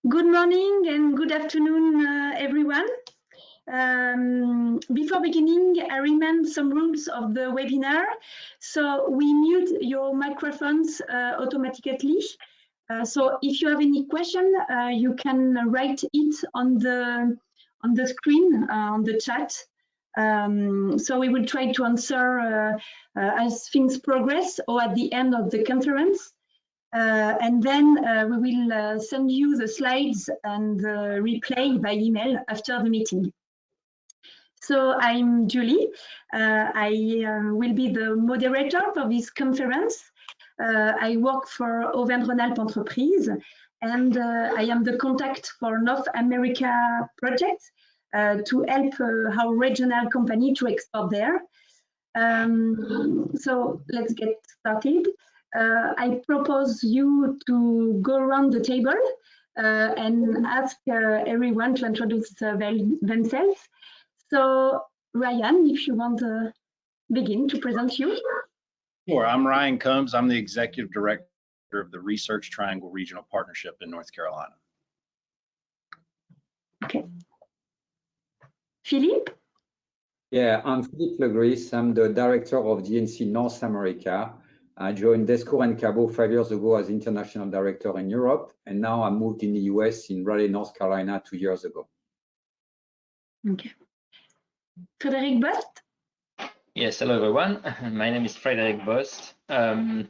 Good morning and good afternoon, everyone. Before beginning, I remind some rules of the webinar. So we mute your microphones automatically. So if you have any question, you can write it on the screen, on the chat. So we will try to answer as things progress or at the end of the conference. And then we will send you the slides and the replay by email after the meeting. So I'm Julie. I will be the moderator for this conference. I work for Auvergne-Rhône-Alpes Entreprises, and I am the contact for North America project to help our regional company to export there. So let's get started. I propose you to go around the table and ask everyone to introduce themselves. So Ryan, if you want to begin to present you. Sure, I'm Ryan Combs. I'm the Executive Director of the Research Triangle Regional Partnership in North Carolina. Okay. Philippe? Yeah, I'm Philippe Legris. I'm the Director of DNC North America. I joined Descours and Cabaud 5 years ago as International Director in Europe, and now I moved in the US in Raleigh, North Carolina 2 years ago. Okay. Frederic Bost? Yes, hello everyone. My name is Frederic Bost. I'm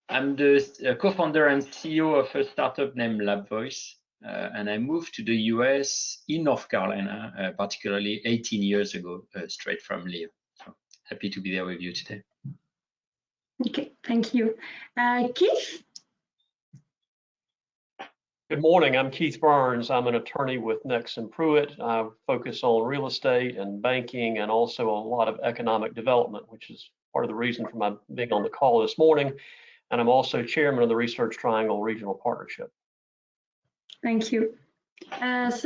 the co-founder and CEO of a startup named LabVoice, and I moved to the US in North Carolina, particularly 18 years ago, straight from Lille. So happy to be there with you today. Okay, thank you. Keith? Good morning, I'm Keith Burns. I'm an attorney with Nexsen Pruet. I focus on real estate and banking and also a lot of economic development, which is part of the reason for my being on the call this morning. And I'm also chairman of the Research Triangle Regional Partnership. Thank you. Gail?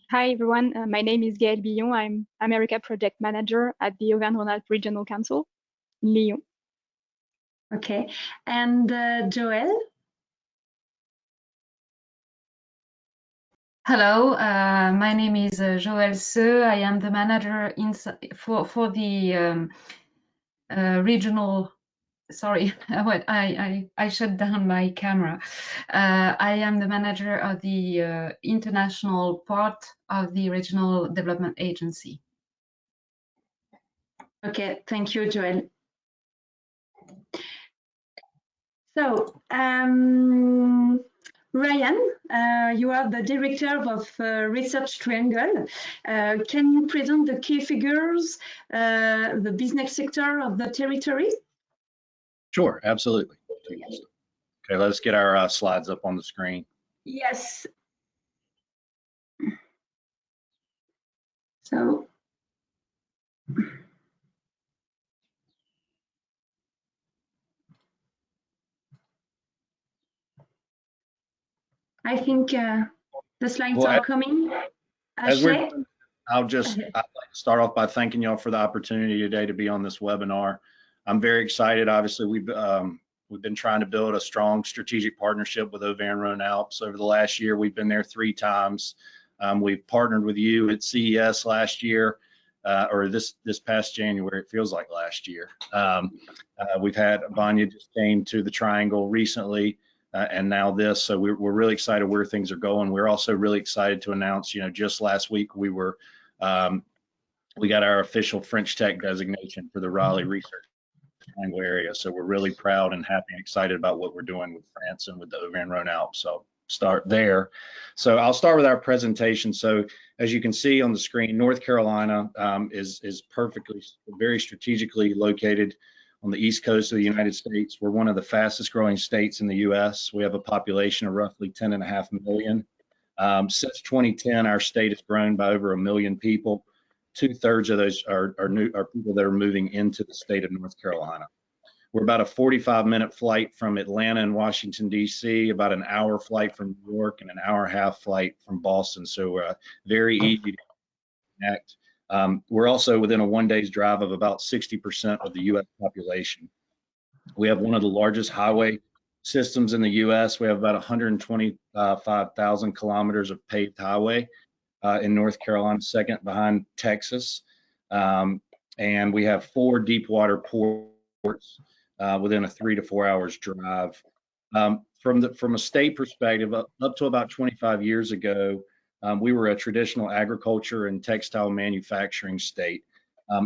Hi everyone, my name is Gaëlle Billon. I'm America Project Manager at the Auvergne-Rhône-Alpes Regional Council in Lyon. Okay, and Joëlle? Hello, my name is Joëlle Seu. I am the manager for the regional. Sorry, I shut down my camera. I am the manager of the international part of the Regional Development Agency. Okay, thank you, Joëlle. So, Ryan, you are the director of Research Triangle. Can you present the key figures, the business sector of the territory? Sure, absolutely. Okay, let's get our slides up on the screen. Yes. So, I think the slides are coming. I'd like to start off by thanking y'all for the opportunity today to be on this webinar. I'm very excited. Obviously, we've been trying to build a strong strategic partnership with Auvergne-Rhône-Alpes over the last year. We've been there 3 times. We've partnered with you at CES last year, or this past January. It feels like last year. We've had Vanya just came to the Triangle recently, and now this. So we're really excited where things are going. We're also really excited to announce, just last week we got our official French Tech designation for the Raleigh Research Triangle area. So we're really proud and happy and excited about what we're doing with France and with the Auvergne-Rhône-Alpes. So start there. So I'll start with our presentation. So as you can see on the screen, North Carolina is very strategically located on the East Coast of the United States. We're one of the fastest growing states in the US. We have a population of roughly 10.5 million. Since 2010, our state has grown by over 1 million people. 2/3 of those are people that are moving into the state of North Carolina. We're about a 45-minute flight from Atlanta and Washington, D.C., about an hour flight from New York, and an hour-and-a-half flight from Boston. So very easy to connect. We're also within a 1 day's drive of about 60% of the U.S. population. We have one of the largest highway systems in the U.S. We have about 125,000 kilometers of paved highway in North Carolina, second behind Texas. And we have 4 deep water ports within a 3 to 4 hours drive. From a state perspective, up to about 25 years ago, we were a traditional agriculture and textile manufacturing state.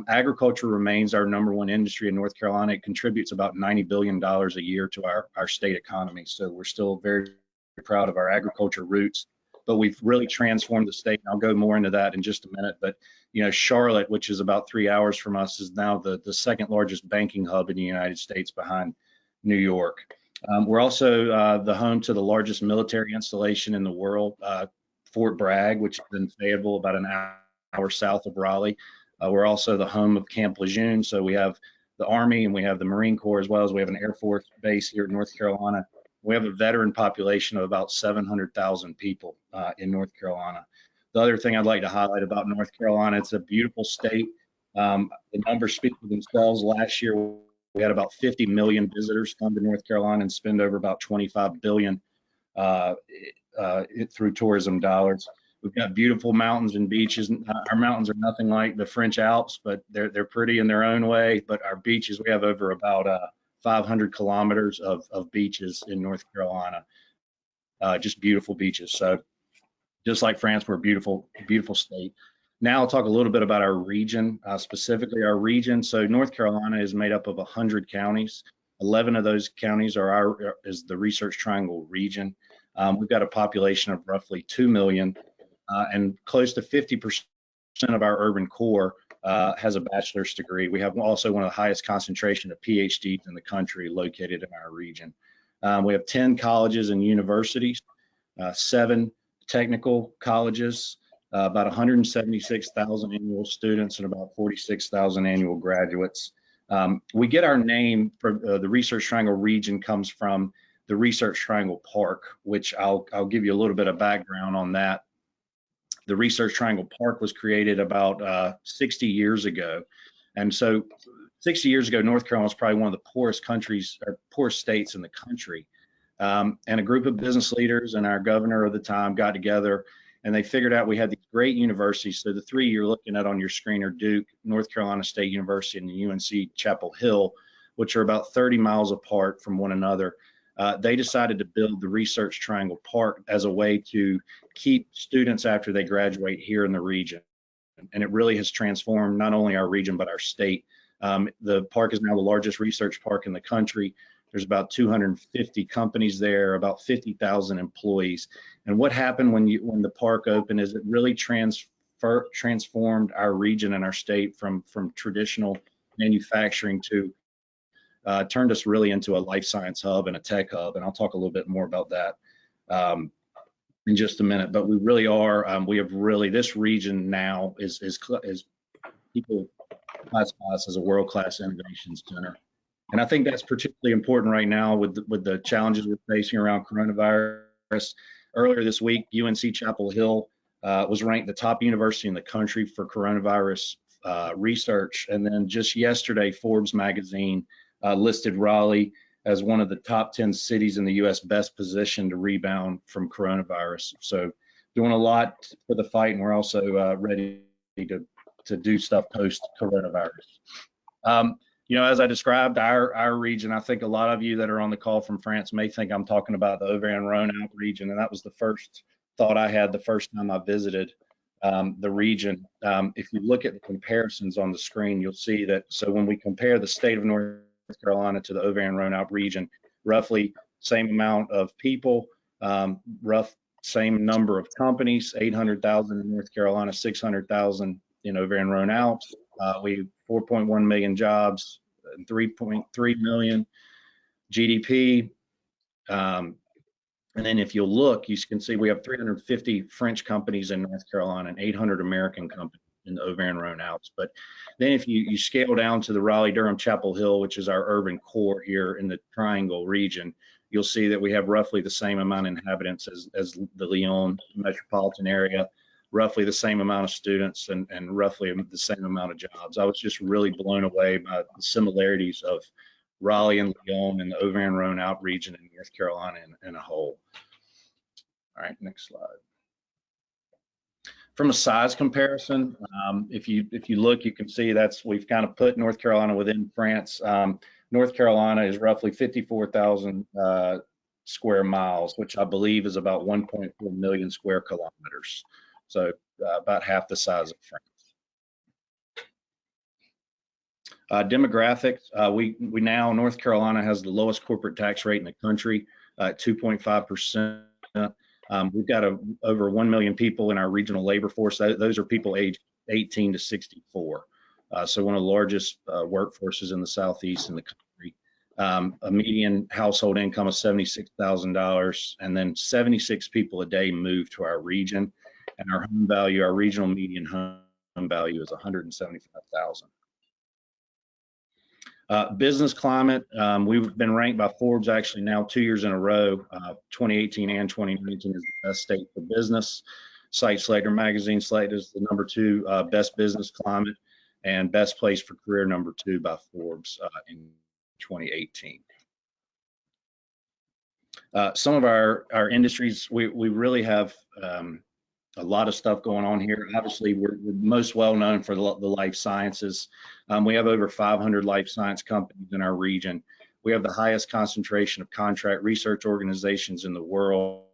Agriculture remains our #1 industry in North Carolina. It contributes about $90 billion a year to our state economy. So we're still very proud of our agriculture roots, but we've really transformed the state. And I'll go more into that in just a minute. But, you know, Charlotte, which is about 3 hours from us, is now the second largest banking hub in the United States behind New York. We're also the home to the largest military installation in the world, Fort Bragg, which is in Fayetteville, about an hour south of Raleigh. We're also the home of Camp Lejeune, so we have the Army and we have the Marine Corps, as well as we have an Air Force base here in North Carolina. We have a veteran population of about 700,000 people in North Carolina. The other thing I'd like to highlight about North Carolina, it's a beautiful state. The numbers speak for themselves. Last year, we had about 50 million visitors come to North Carolina and spend over about 25 billion through tourism dollars. We've got beautiful mountains and beaches. Our mountains are nothing like the French Alps, but they're pretty in their own way. But our beaches, we have over about 500 kilometers of beaches in North Carolina, just beautiful beaches. So just like France, we're a beautiful, beautiful state. Now I'll talk a little bit about our region, specifically our region. So North Carolina is made up of 100 counties. 11 of those counties is the Research Triangle region. We've got a population of roughly 2 million. And close to 50% of our urban core has a bachelor's degree. We have also one of the highest concentration of PhDs in the country located in our region. We have 10 colleges and universities, 7 technical colleges, about 176,000 annual students, and about 46,000 annual graduates. We get our name for the Research Triangle region comes from the Research Triangle Park, which I'll give you a little bit of background on that. The Research Triangle Park was created about 60 years ago. And so 60 years ago, North Carolina was probably one of the poorest states in the country. And a group of business leaders and our governor of the time got together and they figured out we had these great universities. So the 3 you're looking at on your screen are Duke, North Carolina State University, and the UNC Chapel Hill, which are about 30 miles apart from one another. They decided to build the Research Triangle Park as a way to keep students after they graduate here in the region. And it really has transformed not only our region, but our state. The park is now the largest research park in the country. There's about 250 companies there, about 50,000 employees. And what happened when the park opened is it really transformed our region and our state from traditional manufacturing to turned us really into a life science hub and a tech hub. And I'll talk a little bit more about that in just a minute. But we really are, we have really, this region now is people classify us as a world-class innovation center. And I think that's particularly important right now with the challenges we're facing around coronavirus. Earlier this week, UNC Chapel Hill was ranked the top university in the country for coronavirus research. And then just yesterday, Forbes magazine listed Raleigh as one of the top 10 cities in the U.S. best positioned to rebound from coronavirus. So doing a lot for the fight, and we're also ready to do stuff post coronavirus. You know, as I described our region, I think a lot of you that are on the call from France may think I'm talking about the Auvergne-Rhône-Alpes region, and that was the first thought I had the first time I visited the region. If you look at the comparisons on the screen, you'll see that, so when we compare the state of North Carolina to the Auvergne-Rhône-Alpes region, roughly same amount of people, same number of companies, 800,000 in North Carolina, 600,000 in Auvergne-Rhône-Alpes. We 4.1 million jobs, 3.3 million GDP. And then if you look, you can see we have 350 French companies in North Carolina and 800 American companies in the Auvergne-Rhône-Alpes. But then if you scale down to the Raleigh-Durham Chapel Hill, which is our urban core here in the Triangle region, you'll see that we have roughly the same amount of inhabitants as the Lyon metropolitan area, roughly the same amount of students, and roughly the same amount of jobs. I was just really blown away by the similarities of Raleigh and Lyon and the Auvergne-Rhône-Alpes region in North Carolina in a whole. All right, next slide. From a size comparison, if you look, you can see we've kind of put North Carolina within France. North Carolina is roughly 54,000 square miles, which I believe is about 1.4 million square kilometers. So about half the size of France. Demographics, we now, North Carolina has the lowest corporate tax rate in the country, 2.5%. We've got over 1 million people in our regional labor force. Those are people aged 18 to 64. So one of the largest workforces in the Southeast in the country. A median household income of $76,000, and then 76 people a day move to our region. And our home value, our regional median home value is $175,000. Business climate, we've been ranked by Forbes actually now 2 years in a row. 2018 and 2019 is the best state for business. Site Slater magazine slated as the #2 best business climate and best place for career #2 by Forbes in 2018. Some of our industries, we really have a lot of stuff going on here. Obviously, we're most well known for the life sciences. We have over 500 life science companies in our region. We have the highest concentration of contract research organizations in the world.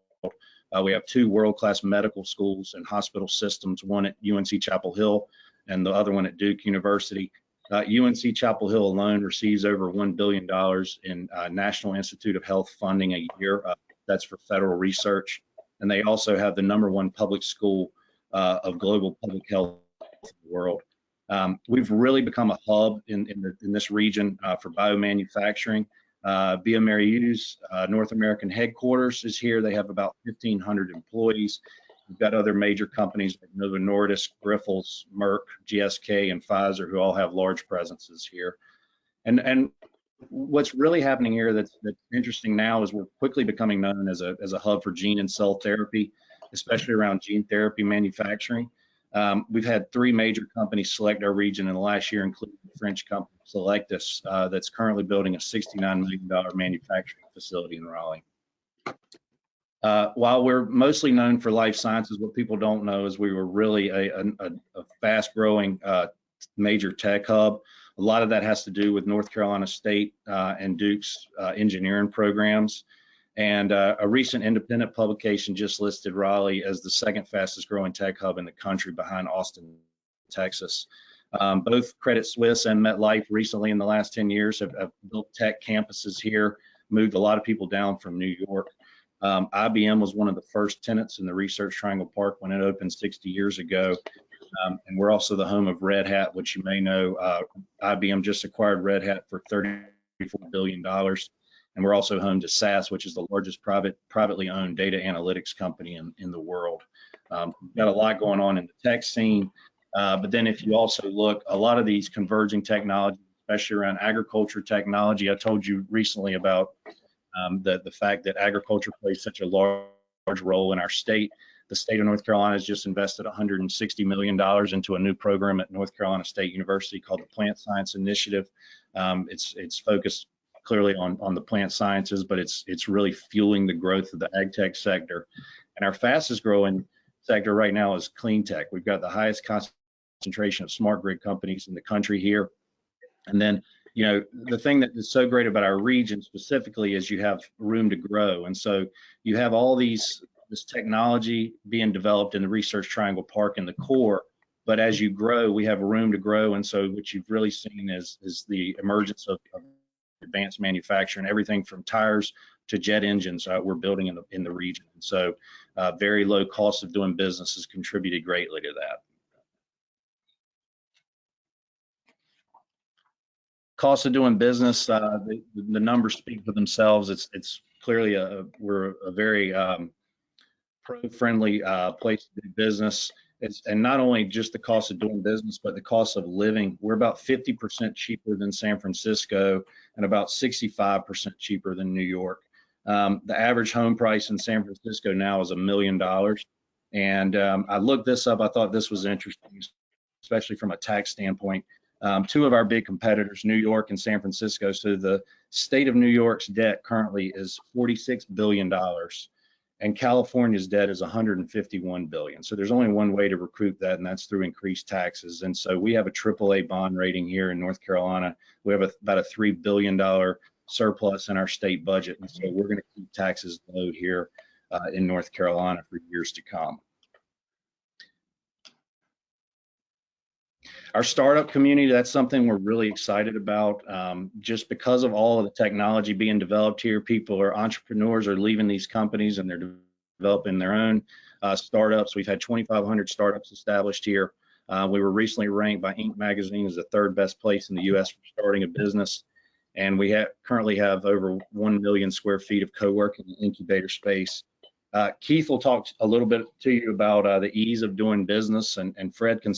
We have 2 world-class medical schools and hospital systems, one at UNC Chapel Hill and the other one at Duke University. UNC Chapel Hill alone receives over $1 billion in National Institute of Health funding a year. That's for federal research. And they also have the #1 public school of global public health in the world. We've really become a hub in this region for biomanufacturing. bioMérieux's North American headquarters is here. They have about 1,500 employees. We've got other major companies like Novo Nordisk, Grifols, Merck, GSK, and Pfizer, who all have large presences here. And what's really happening here that's interesting now is we're quickly becoming known as a hub for gene and cell therapy, especially around gene therapy manufacturing. We've had 3 major companies select our region in the last year, including the French company Selectus, that's currently building a $69 million manufacturing facility in Raleigh. While we're mostly known for life sciences, what people don't know is we were really a fast-growing major tech hub. A lot of that has to do with North Carolina State and Duke's engineering programs. And a recent independent publication just listed Raleigh as the 2nd fastest growing tech hub in the country behind Austin, Texas. Both Credit Suisse and MetLife recently in the last 10 years have built tech campuses here, moved a lot of people down from New York. IBM was one of the first tenants in the Research Triangle Park when it opened 60 years ago. And we're also the home of Red Hat, which you may know. IBM just acquired Red Hat for $34 billion. And we're also home to SAS, which is the largest privately owned data analytics company in the world. We've got a lot going on in the tech scene. But then if you also look, a lot of these converging technologies, especially around agriculture technology, I told you recently about the fact that agriculture plays such a large role in our state. The state of North Carolina has just invested $160 million into a new program at North Carolina State University called the Plant Science Initiative. It's focused clearly on the plant sciences, but it's really fueling the growth of the ag tech sector. And our fastest growing sector right now is clean tech. We've got the highest concentration of smart grid companies in the country here. And then, you know, the thing that is so great about our region specifically is you have room to grow. And so you have all this technology being developed in the Research Triangle Park in the core, but as you grow, we have room to grow. And so what you've really seen is the emergence of advanced manufacturing, everything from tires to jet engines we're building in the region. And so very low cost of doing business has contributed greatly to that. Cost of doing business, the numbers speak for themselves. It's clearly we're a very pro-friendly place to do business. And not only just the cost of doing business, but the cost of living. We're about 50% cheaper than San Francisco and about 65% cheaper than New York. The average home price in San Francisco now is $1 million. And I looked this up. I thought this was interesting, especially from a tax standpoint. Two of our big competitors, New York and San Francisco. So the state of New York's debt currently is $46 billion, and California's debt is $151 billion. So there's only one way to recoup that, and that's through increased taxes. And so we have a AAA bond rating here in North Carolina. We have about a $3 billion surplus in our state budget, and so we're going to keep taxes low here in North Carolina for years to come. Our startup community, that's something we're really excited about. Just because of all of the technology being developed here, entrepreneurs are leaving these companies and they're developing their own startups. We've had 2,500 startups established here. We were recently ranked by Inc. magazine as the 3rd best place in the US for starting a business. And we currently have over 1 million square feet of co-working and incubator space. Keith will talk a little bit to you about the ease of doing business, and Fred can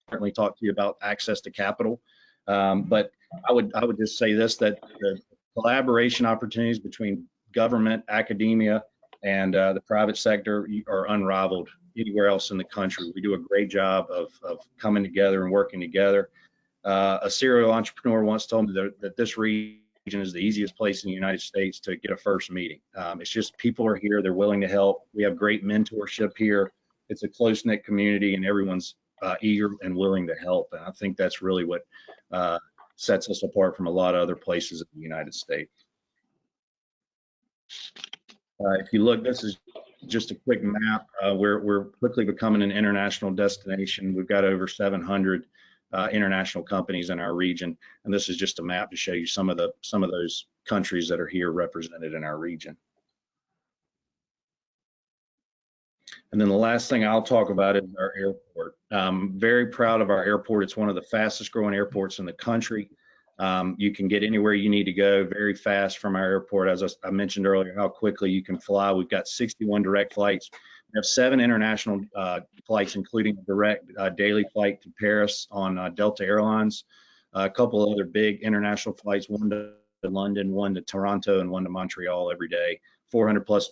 certainly talk to you about access to capital. But I would just say this, that the collaboration opportunities between government, academia, and the private sector are unrivaled anywhere else in the country. We do a great job of coming together and working together. A serial entrepreneur once told me that this region is the easiest place in the United States to get a first meeting. It's just people are here, they're willing to help. We have great mentorship here. It's a close-knit community, and everyone's eager and willing to help. And I think that's really what sets us apart from a lot of other places in the United States. If you look, this is just a quick map. We're quickly becoming an international destination. We've got over 700 international companies in our region, and this is just a map to show you some of those countries that are here represented in our region. And then the last thing I'll talk about is our airport. I'm very proud of our airport. It's one of the fastest growing airports in the country. You can get anywhere you need to go very fast from our airport. As I mentioned earlier, how quickly you can fly. We've got 61 direct flights. We have 7 international flights, including a direct daily flight to Paris on Delta Airlines, a couple of other big international flights, one to London, one to Toronto, and one to Montreal every day. 400 plus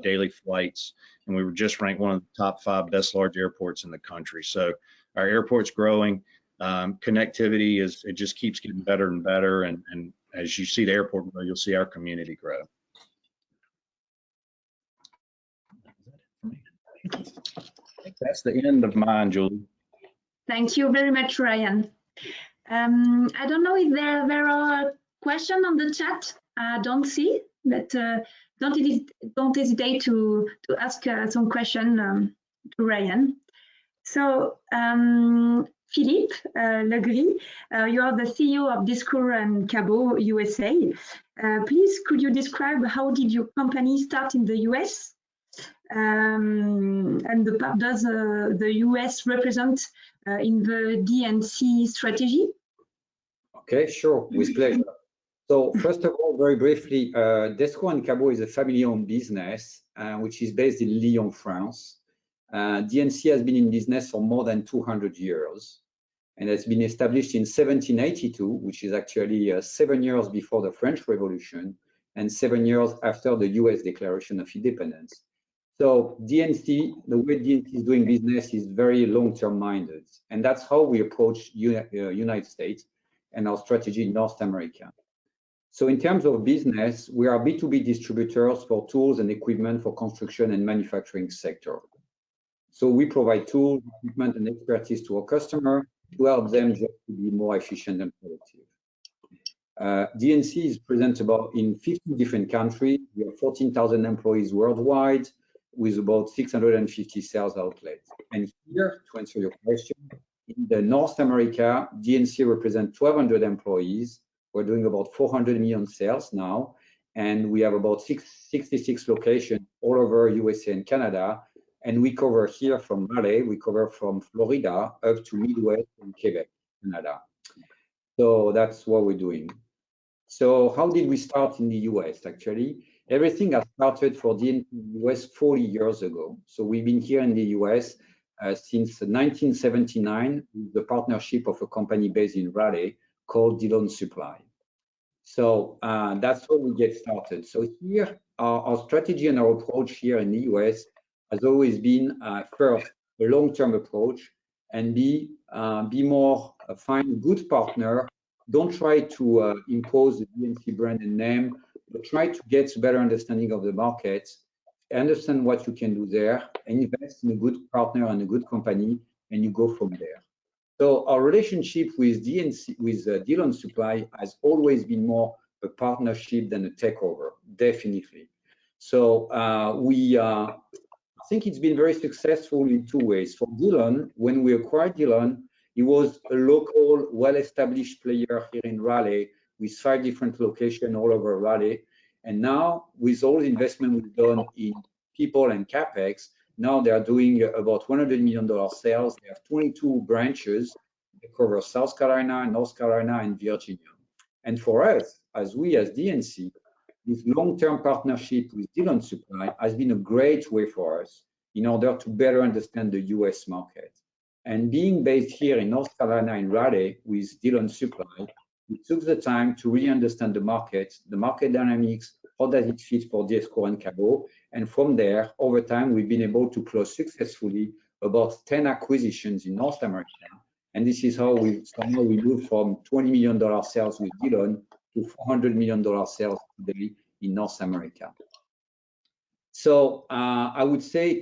daily flights, and we were just ranked one of the top 5 best large airports in the country. So our airport's growing. Connectivity it just keeps getting better and better, and as you see the airport grow, you'll see our community grow. That's the end of mine, Julie. Thank you very much, Ryan. I don't know if there are questions on the chat. I don't see, but don't hesitate to ask some question to Ryan. So, Philippe Legris, you are the CEO of Descours and Cabaud, USA. Please, could you describe how did your company start in the US? And does the US represent in the D&C strategy? Okay, sure, with pleasure. So first of all, very briefly, Descours and Cabaud is a family-owned business, which is based in Lyon, France. D&C has been in business for more than 200 years, and has been established in 1782, which is actually 7 years before the French Revolution and 7 years after the US Declaration of Independence. So D&C, the way D&C is doing business is very long-term minded, and that's how we approach United States and our strategy in North America. So in terms of business, we are B2B distributors for tools and equipment for construction and manufacturing sector. So we provide tools, equipment, and expertise to our customer to help them just to be more efficient and productive. D&C is present in 50 different countries. We have 14,000 employees worldwide with about 650 sales outlets. And here, to answer your question, in the North America, D&C represents 1,200 employees. We're doing about 400 million sales now, and we have about 66 locations all over USA and Canada. And we cover here from Raleigh, we cover from Florida up to Midwest and Quebec, Canada. So that's what we're doing. So how did we start in the US? Actually, everything has started for D&C in the US 40 years ago. So we've been here in the US since 1979 with the partnership of a company based in Raleigh called Dillon Supply. So that's how we get started. So here, our strategy and our approach here in the US has always been first, a long-term approach, and B, be more, find a good partner. Don't try to impose the DNC brand and name, but try to get a better understanding of the market, understand what you can do there, and invest in a good partner and a good company, and you go from there. So our relationship with DNC, with Deal on Supply, has always been more a partnership than a takeover, definitely. So I think it's been very successful in two ways. For Dillon, when we acquired Dillon, it was a local, well-established player here in Raleigh with 5 different locations all over Raleigh. And now, with all the investment we've done in people and CapEx, now they are doing about $100 million sales. They have 22 branches. They cover South Carolina, North Carolina, and Virginia. And for us, as DNC, this long-term partnership with Deal on Supply has been a great way for us in order to better understand the US market. And being based here in North Carolina in Raleigh with Deal on Supply, we took the time to really understand the market dynamics, how does it fit for Descours and Cabaud. And from there, over time, we've been able to close successfully about 10 acquisitions in North America. And this is how somehow we moved from $20 million sales with Dillon to $400 million sales today in North America. So I would say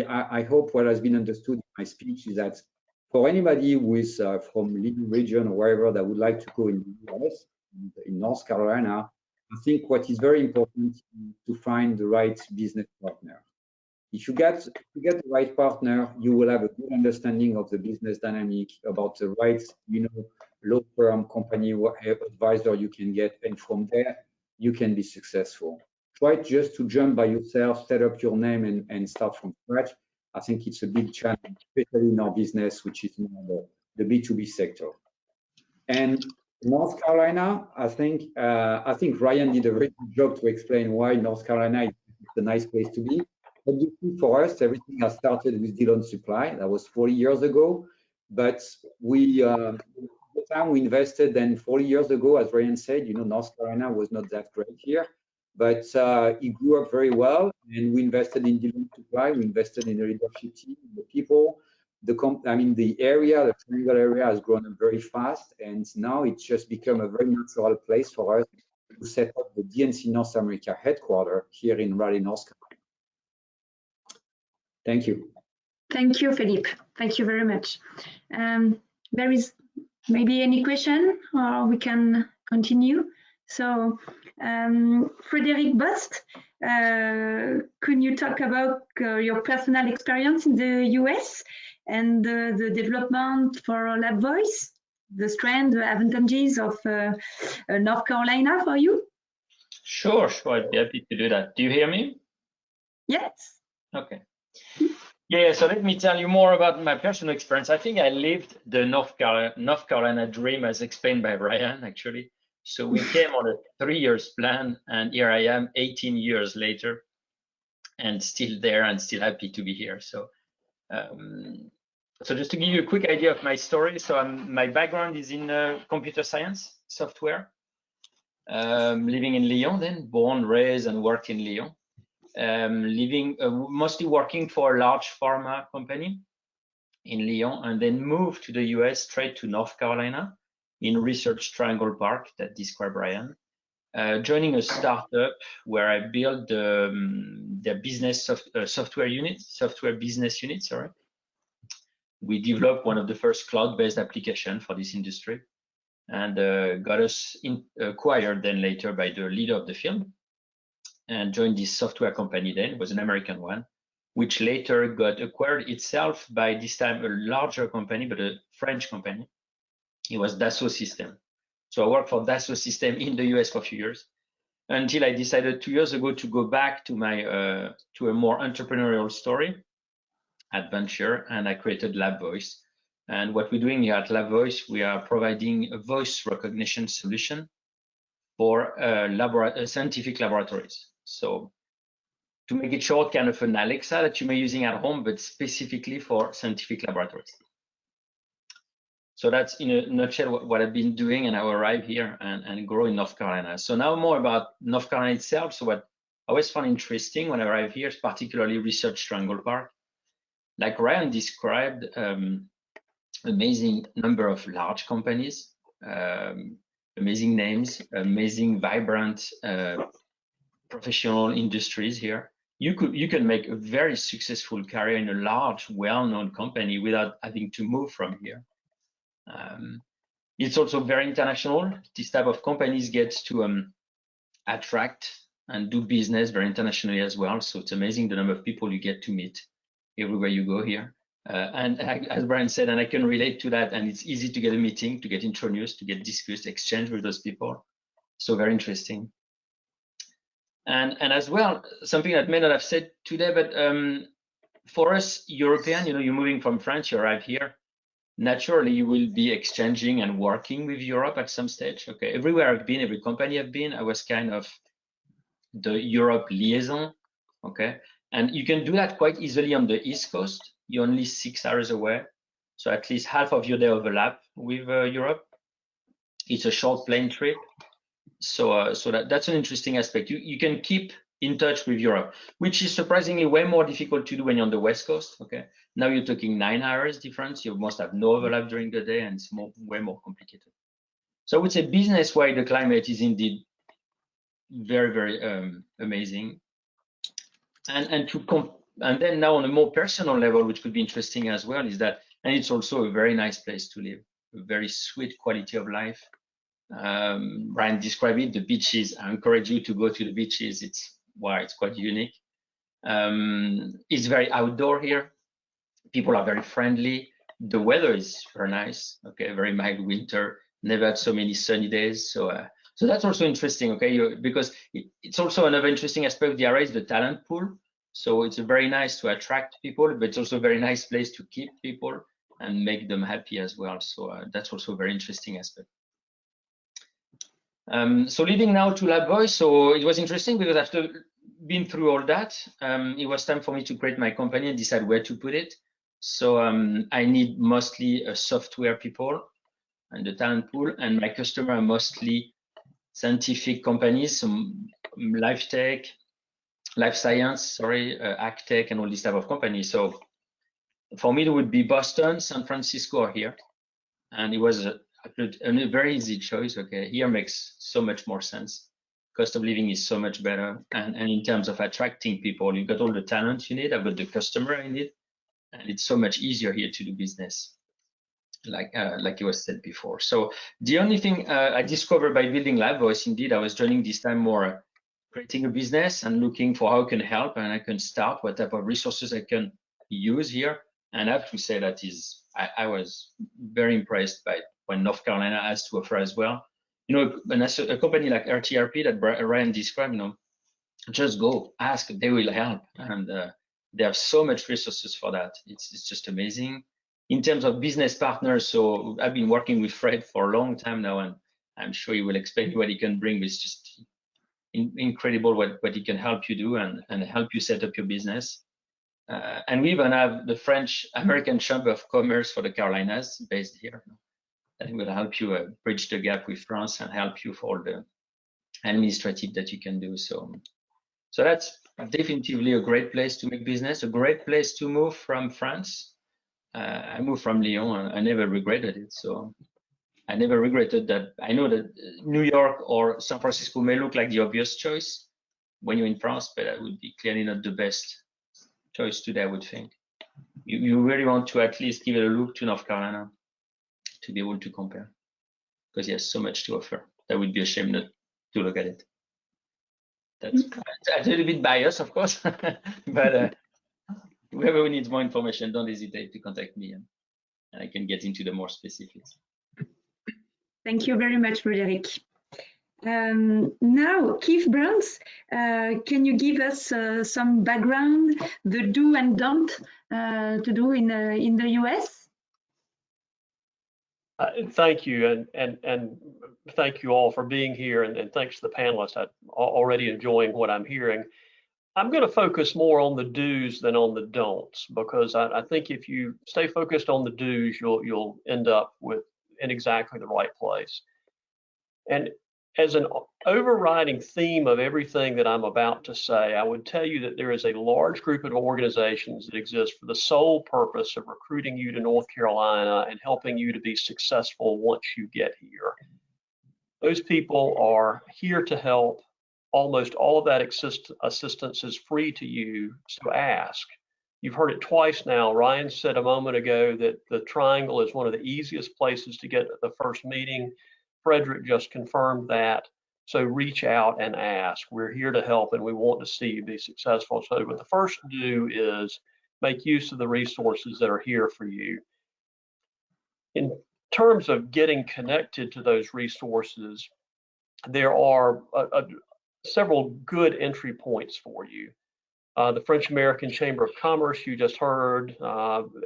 I hope what has been understood in my speech is that for anybody who is from Legris region or wherever that would like to go in the US, in North Carolina, I think what is very important is to find the right business partner. If you get the right partner, you will have a good understanding of the business dynamic, about the right, law-firm company advisor you can get, and from there you can be successful. Try just to jump by yourself, set up your name, and start from scratch. I think it's a big challenge, especially in our business, which is more the B2B sector. And North Carolina, I think Ryan did a very good job to explain why North Carolina is a nice place to be. Obviously, for us, everything has started with Deal on Supply. That was 40 years ago. But the time we invested then 40 years ago, as Ryan said, North Carolina was not that great here. But it grew up very well, and we invested in Deal on Supply. We invested in the leadership team, the people. The area, the triangle area, has grown up very fast, and now it's just become a very natural place for us to set up the DNC North America headquarters here in Raleigh, North Carolina. Thank you. Thank you, Philippe. Thank you very much. There is maybe any question, or we can continue. So, Frederic Bost, could you talk about your personal experience in the US and the development for LabVoice, the strengths, the advantages of North Carolina for you? Sure, I'd be happy to do that. Do you hear me? Yes. Okay. Yeah, so let me tell you more about my personal experience. I think I lived the North Carolina dream as explained by Ryan, actually. So we came on a 3-year plan, and here I am 18 years later, and still there and still happy to be here. So, so just to give you a quick idea of my story. So my background is in computer science, software, living in Lyon then, born, raised, and worked in Lyon. Mostly working for a large pharma company in Lyon, and then moved to the US straight to North Carolina in Research Triangle Park that described Ryan, joining a startup where I built their business software business unit. Sorry, we developed one of the first cloud-based application for this industry, and got us acquired then later by the leader of the film, and joined this software company. Then it was an American one, which later got acquired itself by this time a larger company, but a French company. It was Dassault Systèmes. So I worked for Dassault Systèmes in the US for a few years, until I decided 2 years ago to go back to my to a more entrepreneurial story, adventure, and I created LabVoice. And what we're doing here at LabVoice, we are providing a voice recognition solution for scientific laboratories. So to make it short, kind of an Alexa that you may be using at home, but specifically for scientific laboratories. So that's in a nutshell what I've been doing, and I arrived here and grow in North Carolina. So now more about North Carolina itself. So what I always found interesting when I arrived here is particularly Research Triangle Park. Like Ryan described, amazing number of large companies, amazing names, amazing, vibrant professional industries here. You can make a very successful career in a large, well-known company without having to move from here. It's also very international. This type of companies get to attract and do business very internationally as well. So it's amazing the number of people you get to meet everywhere you go here. And as Brian said, and I can relate to that, and it's easy to get a meeting, to get introduced, to get discussed, exchange with those people. So very interesting. And as well, something that may not have said today, but for us European, you're moving from France, you arrive here, naturally you will be exchanging and working with Europe at some stage. Okay, everywhere I've been, every company I've been, I was kind of the Europe liaison. Okay, and you can do that quite easily on the East Coast. You're only 6 hours away, so at least half of your day overlap with Europe. It's a short plane trip, so that's an interesting aspect. You can keep in touch with Europe, which is surprisingly way more difficult to do when you're on the West Coast. Okay, now you're talking 9 hours difference. You must have no overlap during the day, and it's way more complicated. So I would say business-wise, the climate is indeed very, very amazing. And then now on a more personal level, which could be interesting as well, is that, and it's also a very nice place to live, a very sweet quality of life. Brian described it, the beaches. I encourage you to go to the beaches. It's quite unique. It's very outdoor here. People are very friendly. The weather is very nice. Okay, very mild winter. Never had so many sunny days. So that's also interesting. Okay, because it's also another interesting aspect of the area is the talent pool. So it's very nice to attract people, but it's also a very nice place to keep people and make them happy as well. So that's also a very interesting aspect. So leading now to LabVoice, so it was interesting because after being through all that, it was time for me to create my company and decide where to put it. So I need mostly software people and the talent pool, and my customer are mostly scientific companies, some life tech, life science, ag tech, and all this type of companies. So for me, it would be Boston, San Francisco, or here, and it was a very easy choice. Okay, here makes so much more sense. Cost of living is so much better, and in terms of attracting people, you've got all the talent you need. I've got the customer I need, and it's so much easier here to do business, like it was said before. So the only thing I discovered by building LabVoice, indeed, I was joining this time more creating a business and looking for how I can help and I can start, what type of resources I can use here. And I have to say that I was very impressed by what North Carolina has to offer as well. A company like RTRP that Ryan described, just go ask, they will help, and they have so much resources for that. It's just amazing. In terms of business partners, so I've been working with Fred for a long time now, and I'm sure he will explain what he can bring. It's just incredible what he can help you do and help you set up your business. And we even have the French-American Chamber of Commerce for the Carolinas based here. That will help you bridge the gap with France and help you for all the administrative that you can do. So that's definitively a great place to make business, a great place to move from France. I moved from Lyon and I never regretted it. So I never regretted that. I know that New York or San Francisco may look like the obvious choice when you're in France, but that would be clearly not the best choice today, I would think. You really want to at least give it a look to North Carolina to be able to compare, because he has so much to offer. That would be a shame not to look at it. That's a little bit biased, of course, but whoever needs more information, don't hesitate to contact me, and I can get into the more specifics. Thank you very much, Frederic. Now, Keith Burns, can you give us some background, the do and don't to do in the US? Thank you, and thank you all for being here, and thanks to the panelists. I'm already enjoying what I'm hearing. I'm going to focus more on the do's than on the don'ts, because I think if you stay focused on the do's, you'll end up in exactly the right place. And As an overriding theme of everything that I'm about to say, I would tell you that there is a large group of organizations that exist for the sole purpose of recruiting you to North Carolina and helping you to be successful once you get here. Those people are here to help. Almost all of that assistance is free to you, so ask. You've heard it twice now. Ryan said a moment ago that the Triangle is one of the easiest places to get the first meeting. Frederic just confirmed that. So reach out and ask. We're here to help and we want to see you be successful. So what the first to do is make use of the resources that are here for you. In terms of getting connected to those resources, there are several good entry points for you. The French American Chamber of Commerce, you just heard,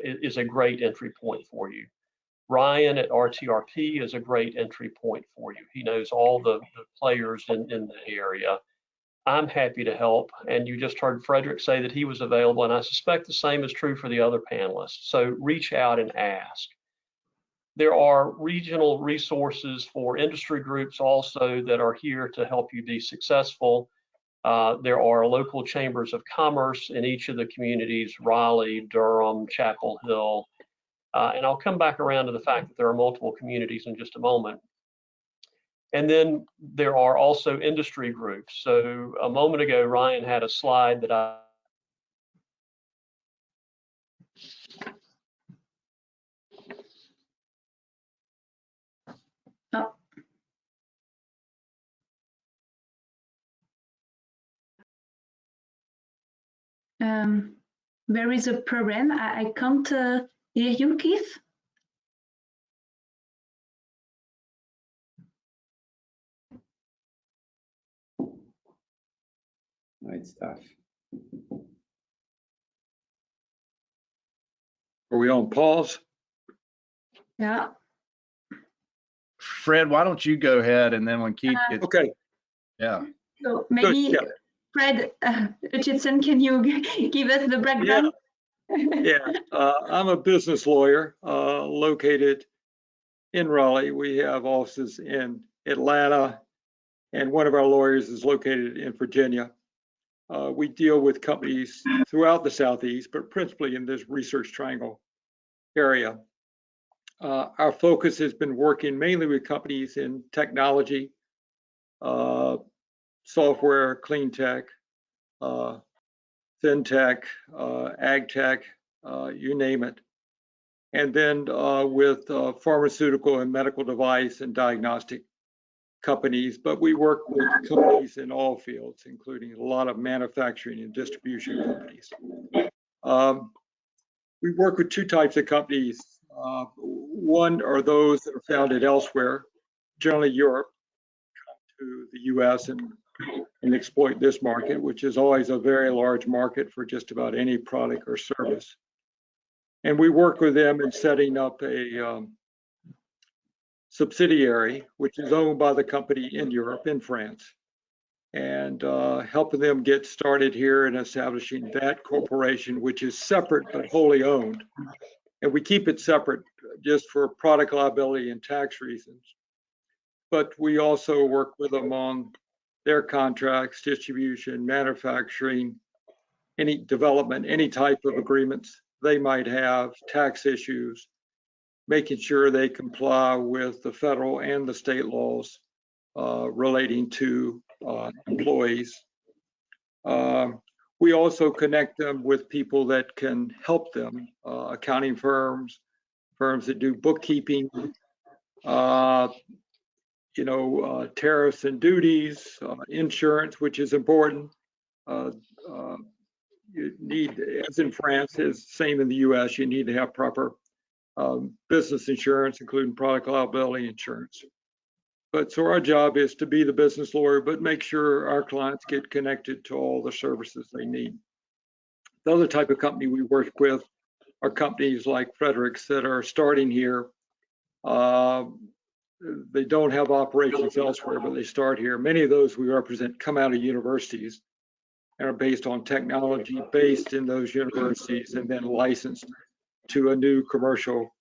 is a great entry point for you. Ryan at RTRP is a great entry point for you. He knows all the players in the area. I'm happy to help. And you just heard Frederic say that he was available, and I suspect the same is true for the other panelists. So reach out and ask. There are regional resources for industry groups also that are here to help you be successful. There are local chambers of commerce in each of the communities, Raleigh, Durham, Chapel Hill. And I'll come back around to the fact that there are multiple communities in just a moment. And then there are also industry groups. So a moment ago, Ryan had a slide that I There is a problem. I can't hear you, Keith. Right stuff. Are we on pause? Yeah. Fred, why don't you go ahead, and then when Keith gets, Okay. yeah. So maybe Good, yeah. Fred Hutchinson, can you give us the background? Yeah, I'm a business lawyer located in Raleigh. We have offices in Atlanta, and one of our lawyers is located in Virginia. We deal with companies throughout the Southeast, but principally in this Research Triangle area. Our focus has been working mainly with companies in technology, software, clean tech, fintech, ag tech, you name it. And then with pharmaceutical and medical device and diagnostic companies, but we work with companies in all fields, including a lot of manufacturing and distribution companies. We work with two types of companies. One are those that are founded elsewhere, generally Europe, to the US and exploit this market, which is always a very large market for just about any product or service. And we work with them in setting up a subsidiary, which is owned by the company in Europe, in France, and helping them get started here and establishing that corporation, which is separate but wholly owned. And we keep it separate just for product liability and tax reasons. But we also work with them on their contracts, distribution, manufacturing, any development, any type of agreements they might have, tax issues, making sure they comply with the federal and the state laws relating to employees. We also connect them with people that can help them, accounting firms, firms that do bookkeeping, tariffs and duties, insurance, which is important. You need, as in France, is same in the US, you need to have proper business insurance, including product liability insurance. But so our job is to be the business lawyer, but make sure our clients get connected to all the services they need. The other type of company we work with are companies like Frederic's that are starting here. They don't have operations elsewhere, but they start here. Many of those we represent come out of universities and are based on technology based in those universities and then licensed to a new commercial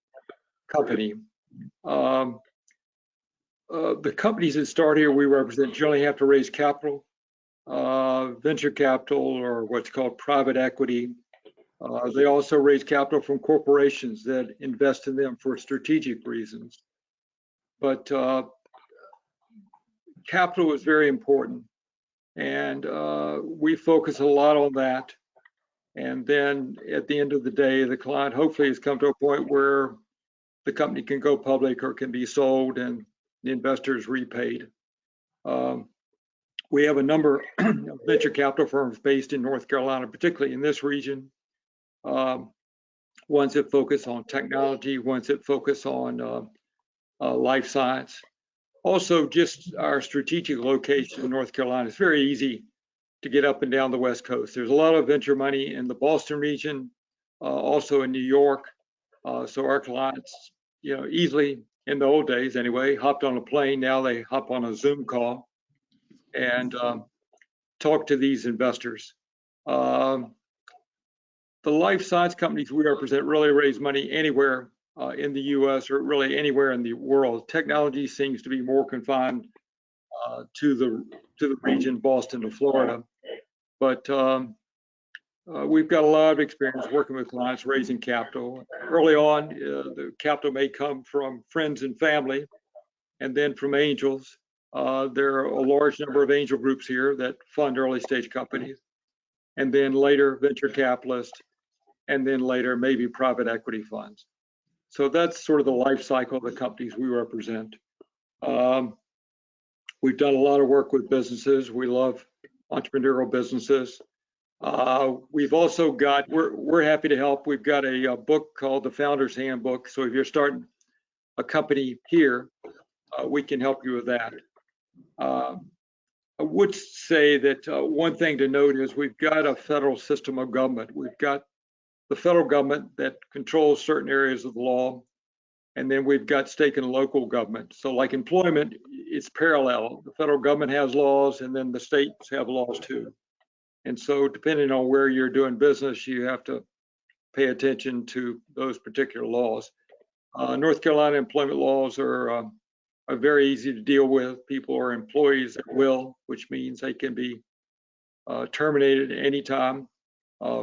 company. the companies that start here we represent generally have to raise capital, venture capital or what's called private equity. They also raise capital from corporations that invest in them for strategic reasons. But capital is very important, and we focus a lot on that. And then at the end of the day, the client hopefully has come to a point where the company can go public or can be sold and the investor is repaid. We have a number of venture capital firms based in North Carolina, particularly in this region. Ones that focus on technology, ones that focus on life science. Also, just our strategic location in North Carolina, it's very easy to get up and down the West Coast. There's a lot of venture money in the Boston region, also in New York. So our clients, easily in the old days anyway, hopped on a plane. Now they hop on a Zoom call and talk to these investors. The life science companies we represent really raise money anywhere in the U.S. or really anywhere in the world. Technology seems to be more confined to the region, Boston to Florida. But we've got a lot of experience working with clients raising capital. Early on, the capital may come from friends and family, and then from angels. There are a large number of angel groups here that fund early stage companies, and then later venture capitalists, and then later maybe private equity funds. So that's sort of the life cycle of the companies we represent. We've done a lot of work with businesses. We love entrepreneurial businesses. We've also got, we're happy to help. We've got a book called The Founder's Handbook. So if you're starting a company here, we can help you with that. I would say that one thing to note is we've got a federal system of government. We've got the federal government that controls certain areas of the law, and then we've got state and local government. So like employment, it's parallel. The federal government has laws, and then the states have laws too. And so depending on where you're doing business, you have to pay attention to those particular laws. North Carolina employment laws are very easy to deal with. People are employees at will, which means they can be terminated at any time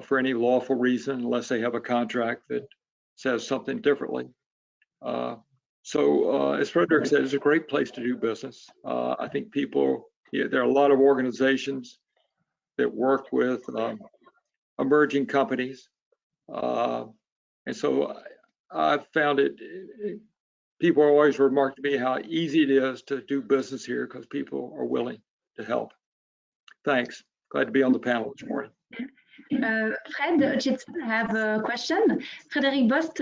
for any lawful reason, unless they have a contract that says something differently. So as Frederic said, it's a great place to do business. I think people, there are a lot of organizations that work with emerging companies. And so I've found people always remark to me how easy it is to do business here because people are willing to help. Thanks. Glad to be on the panel this morning. Fred, just have a question. Frederic Bost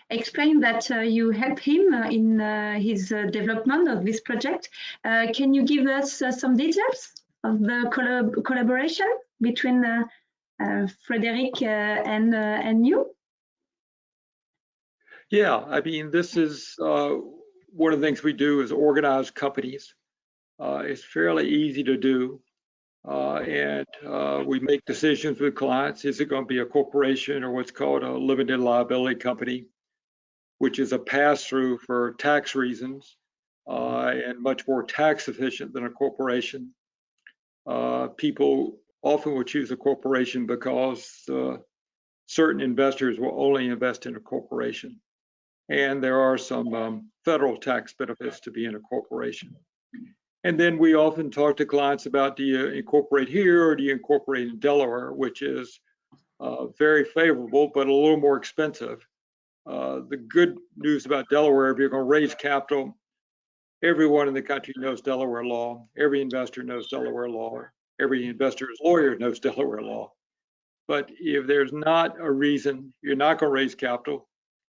explained that you helped him in his development of this project. Can you give us some details of the collaboration between Frederic and you? Yeah, I mean, this is one of the things we do is organize companies. It's fairly easy to do. And we make decisions with clients. Is it going to be a corporation or what's called a limited liability company, which is a pass-through for tax reasons and much more tax efficient than a corporation. People often will choose a corporation because certain investors will only invest in a corporation. And there are some federal tax benefits to being a corporation. And then we often talk to clients about, do you incorporate here or do you incorporate in Delaware, which is very favorable, but a little more expensive. The good news about Delaware, if you're going to raise capital, everyone in the country knows Delaware law. Every investor knows Delaware law. Every investor's lawyer knows Delaware law. But if there's not a reason you're not going to raise capital,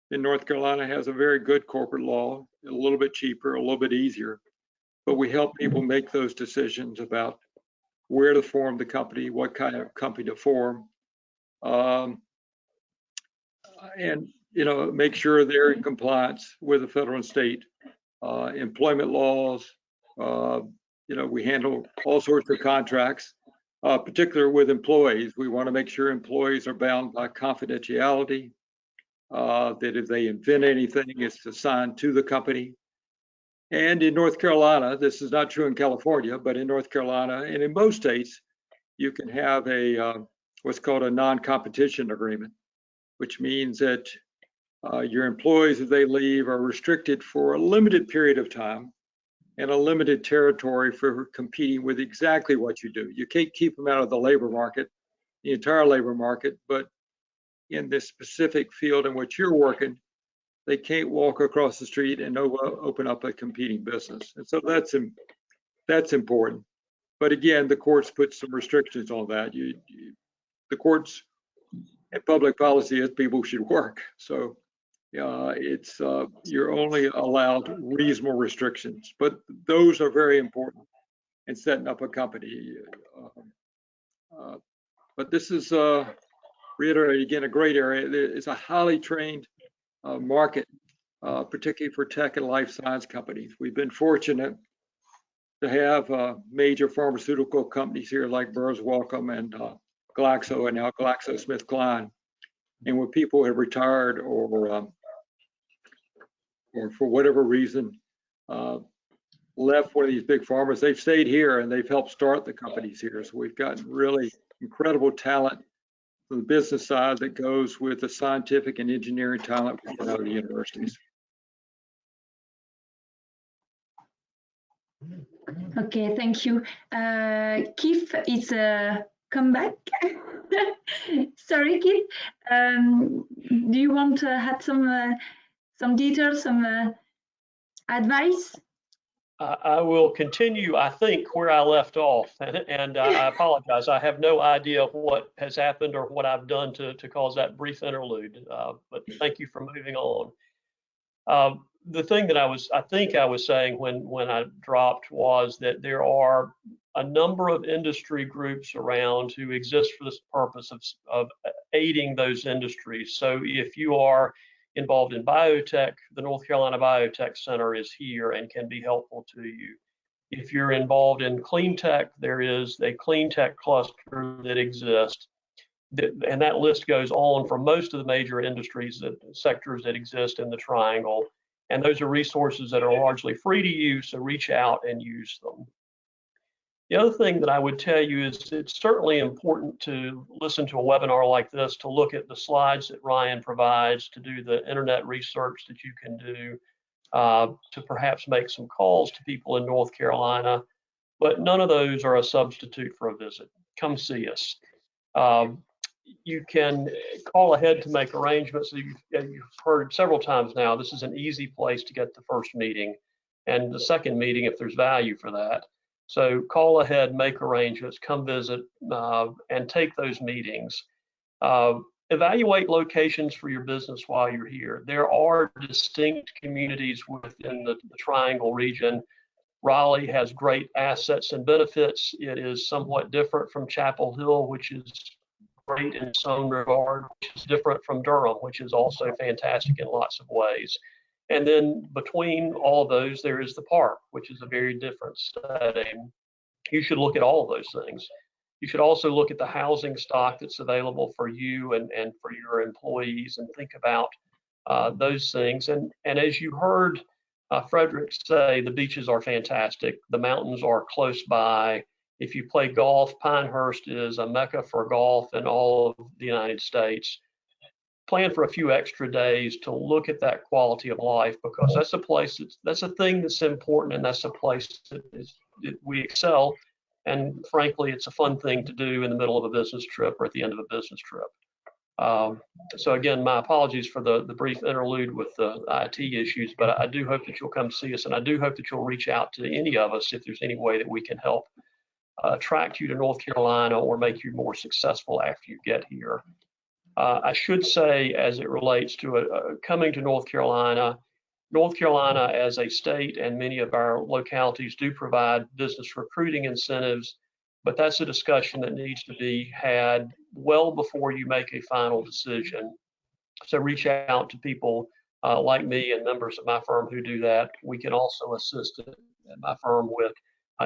then North Carolina has a very good corporate law, a little bit cheaper, a little bit easier. But we help people make those decisions about where to form the company, what kind of company to form, and make sure they're in compliance with the federal and state employment laws. We handle all sorts of contracts, particularly with employees. We want to make sure employees are bound by confidentiality, that if they invent anything, it's assigned to the company. And in North Carolina, this is not true in California, but in North Carolina and in most states, you can have a what's called a non-competition agreement, which means that your employees, if they leave, are restricted for a limited period of time and a limited territory for competing with exactly what you do. You can't keep them out of the labor market, the entire labor market, but in this specific field in which you're working, they can't walk across the street and open up a competing business. And so that's important. But again, the courts put some restrictions on that. The courts and public policy is people should work. So it's you're only allowed reasonable restrictions, but those are very important in setting up a company. But this is reiterate again a great area. It's a highly trained market, particularly for tech and life science companies. We've been fortunate to have major pharmaceutical companies here like Burroughs Wellcome and Glaxo, and now GlaxoSmithKline. And when people have retired or for whatever reason left one of these big pharmas, they've stayed here and they've helped start the companies here. So we've gotten really incredible talent from the business side that goes with the scientific and engineering talent out of the universities. Okay, thank you. Keith is come back. Sorry, Keith. Do you want to add some details, some advice? I will continue, I think, where I left off, and I apologize. I have no idea what has happened or what I've done to cause that brief interlude, but thank you for moving on. The thing that I think I was saying when I dropped was that there are a number of industry groups around who exist for this purpose of aiding those industries. So if you are involved in biotech, the North Carolina Biotech Center is here and can be helpful to you. If you're involved in clean tech, there is a clean tech cluster that exists. And that list goes on for most of the major industries, sectors that exist in the triangle. And those are resources that are largely free to use, so reach out and use them. The other thing that I would tell you is it's certainly important to listen to a webinar like this, to look at the slides that Ryan provides, to do the internet research that you can do, to perhaps make some calls to people in North Carolina, but none of those are a substitute for a visit. Come see us. You can call ahead to make arrangements. You've heard several times now, this is an easy place to get the first meeting and the second meeting if there's value for that. So call ahead, make arrangements, come visit, and take those meetings. Evaluate locations for your business while you're here. There are distinct communities within the Triangle region. Raleigh has great assets and benefits. It is somewhat different from Chapel Hill, which is great in its own regard, which is different from Durham, which is also fantastic in lots of ways. And then between all of those, there is the park, which is a very different setting. You should look at all of those things. You should also look at the housing stock that's available for you and for your employees, and think about those things. And as you heard Frederic say, the beaches are fantastic. The mountains are close by. If you play golf, Pinehurst is a mecca for golf in all of the United States. Plan for a few extra days to look at that quality of life, because that's a place that's a thing that's important, and that's a place that we excel. And frankly, it's a fun thing to do in the middle of a business trip or at the end of a business trip. So again, my apologies for the brief interlude with the IT issues, but I do hope that you'll come see us, and I do hope that you'll reach out to any of us if there's any way that we can help attract you to North Carolina or make you more successful after you get here. I should say, as it relates to coming to North Carolina as a state and many of our localities do provide business recruiting incentives, but that's a discussion that needs to be had well before you make a final decision. So reach out to people like me and members of my firm who do that. We can also assist at my firm with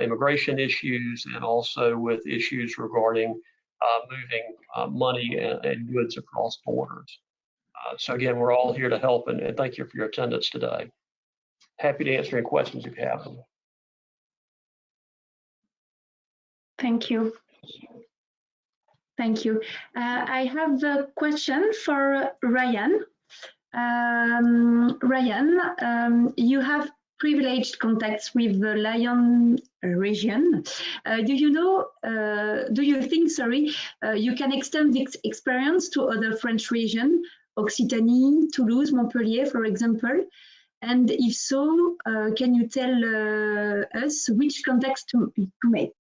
immigration issues and also with issues regarding moving money and goods across borders. So again, we're all here to help, and thank you for your attendance today. happy to answer any questions if you have them. Thank you. Thank you. I have a question for Ryan. Ryan, you have privileged contacts with the Lyon region. Do you think, you can extend this experience to other French regions, Occitanie, Toulouse, Montpellier, for example? And if so, can you tell us which contacts to make?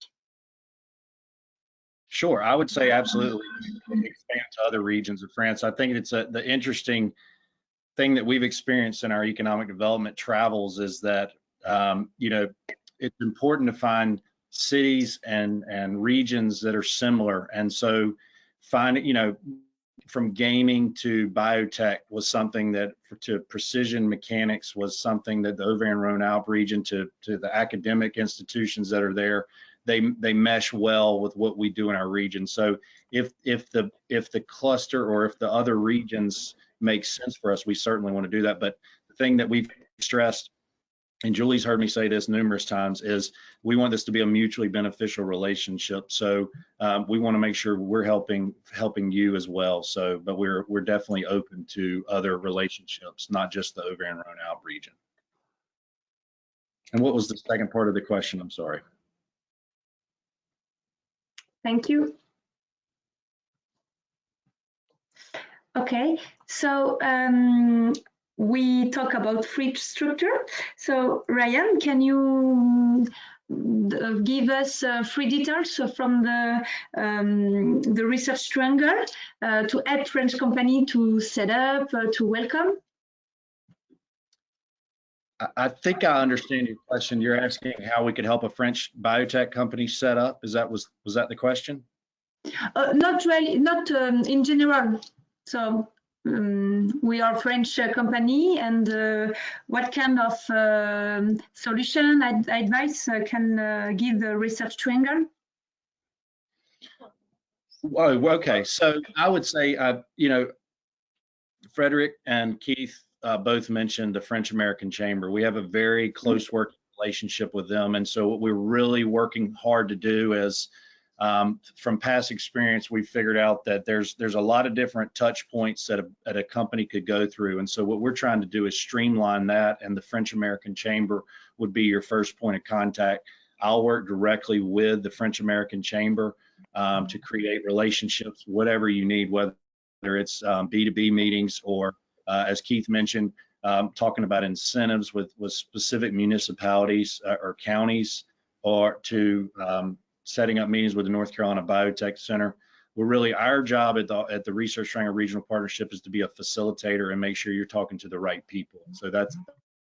Sure, I would say absolutely expand to other regions of France. I think it's the interesting thing that we've experienced in our economic development travels is that it's important to find cities and regions that are similar. And so from gaming to biotech was something that, to precision mechanics was something that the Auvergne-Rhône-Alpes region, to the academic institutions that are there, they mesh well with what we do in our region. So if the cluster or if the other regions make sense for us, we certainly want to do that. But the thing that we've stressed, and Julie's heard me say this numerous times, is we want this to be a mutually beneficial relationship. So we want to make sure we're helping you as well. So, but we're definitely open to other relationships, not just the Auvergne-Rhône-Alpes region. And what was the second part of the question? I'm sorry. Thank you. Okay, so we talk about free structure. So Ryan, can you give us free details from the research triangle to help French company to set up, to welcome? I think I understand your question. You're asking how we could help a French biotech company set up. Was that the question? Not really, not in general. So we are a French company, and what kind of solution advice can give the research triangle? Oh, okay. So I would say, Frederic and Keith both mentioned the French American Chamber. We have a very close working relationship with them. And so what we're really working hard to do is, from past experience, we figured out that there's a lot of different touch points that a company could go through. And so what we're trying to do is streamline that, and the French American Chamber would be your first point of contact. I'll work directly with the French American Chamber to create relationships, whatever you need, whether it's B2B meetings or as Keith mentioned, talking about incentives with specific municipalities or counties, or to setting up meetings with the North Carolina Biotech Center. We're really, our job at the Research Triangle Regional Partnership is to be a facilitator and make sure you're talking to the right people. So that's